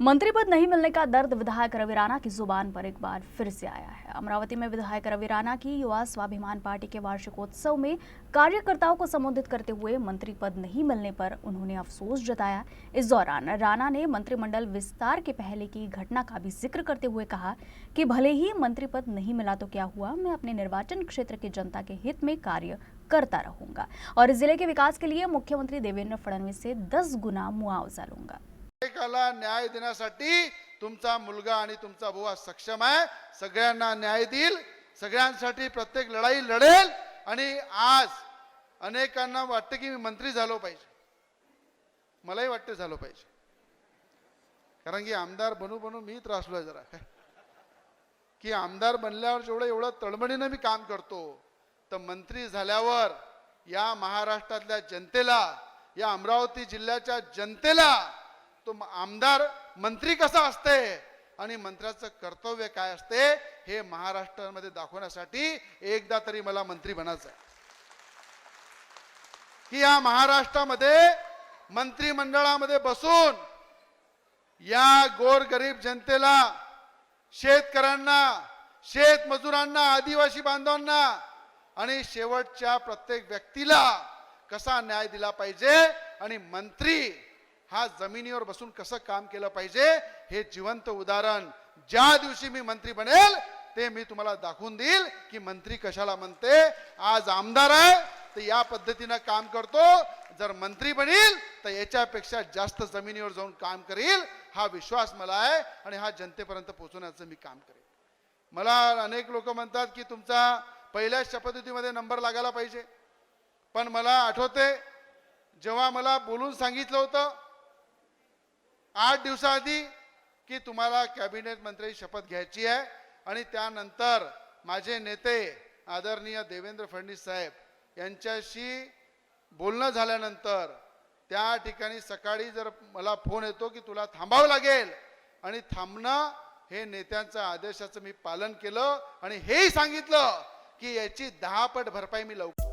मंत्री पद नहीं मिलने का दर्द विधायक रवि राणा की जुबान पर एक बार फिर से आया है। अमरावती में विधायक रवि राणा की युवा स्वाभिमान पार्टी के वार्षिकोत्सव में कार्यकर्ताओं को संबोधित करते हुए मंत्री पद नहीं मिलने पर उन्होंने अफसोस जताया। इस दौरान राणा ने मंत्रिमंडल विस्तार के पहले की घटना का भी जिक्र करते हुए कहा कि भले ही मंत्री पद नहीं मिला तो क्या हुआ, मैं अपने निर्वाचन क्षेत्र की जनता के हित में कार्य करता रहूंगा और जिले के विकास के लिए मुख्यमंत्री देवेंद्र फडणवीस से 10 गुना मुआवजा लूंगा। एकाला न्याय देण्यासाठी तुमचा मुलगा आणि तुमचा भाऊ आज सक्षम आहे। सगळ्यांना न्याय देईल, सगळ्यांसाठी प्रत्येक लढाई लढेल आणि आज अनेकांना वाटतं की मी मंत्री झालो पाहिजे, मलाही वाटतं झालो पाहिजे, कारण की आमदार बनू बनू मी त्रासलोय जरा की आमदार बनल्यावर जेवढं एवढं तळमळीने मी काम करतो तर मंत्री झाल्यावर या महाराष्ट्रातल्या जनतेला, या अमरावती जिल्ह्याच्या जनतेला तो आमदार मंत्री कसा असते आणि मंत्र्याचं कर्तव्य काय असते हे महाराष्ट्रामध्ये दाखवण्यासाठी एकदा तरी मला मंत्री बनायचं आहे की या महाराष्ट्रामध्ये मंत्रिमंडळामध्ये बसून या गोरगरीब जनतेला, शेतकऱ्यांना, शेतमजुरांना, आदिवासी बांधवांना आणि शेवटच्या प्रत्येक व्यक्तीला कसा न्याय दिला पाहिजे आणि मंत्री हा जमिनीवर बसून कसं काम केलं पाहिजे हे जिवंत उदाहरण ज्या दिवशी मी मंत्री बनेल ते मी तुम्हाला दाखवून देईल की मंत्री कशाला म्हणते। आज आमदार आहे तर या पद्धतीने काम करतो, जर मंत्री बनेल तर याच्यापेक्षा जास्त जमिनीवर जाऊन काम करेल हा विश्वास मला आहे आणि हा जनतेपर्यंत पोहोचवण्याचं मी काम करेन। मला अनेक लोक म्हणतात की तुमचा पहिल्या शपथविधीमध्ये नंबर लागायला पाहिजे, पण मला आठवते जेव्हा मला बोलून सांगितलं होतं 8 दिवसाआधी की तुम्हाला कॅबिनेट मंत्री शपथ घ्यायची आहे आणि त्यानंतर माझे नेते आदरणीय देवेंद्र फडणवीस साहेब यांच्याशी बोलणं झाल्यानंतर त्या ठिकाणी सकाळी जर मला फोन येतो की तुला थांबावं लागेल आणि थांबणं हे नेत्यांच्या आदेशाचं मी पालन केलं आणि हेही सांगितलं की याची 10 पट भरपाई मी लवकर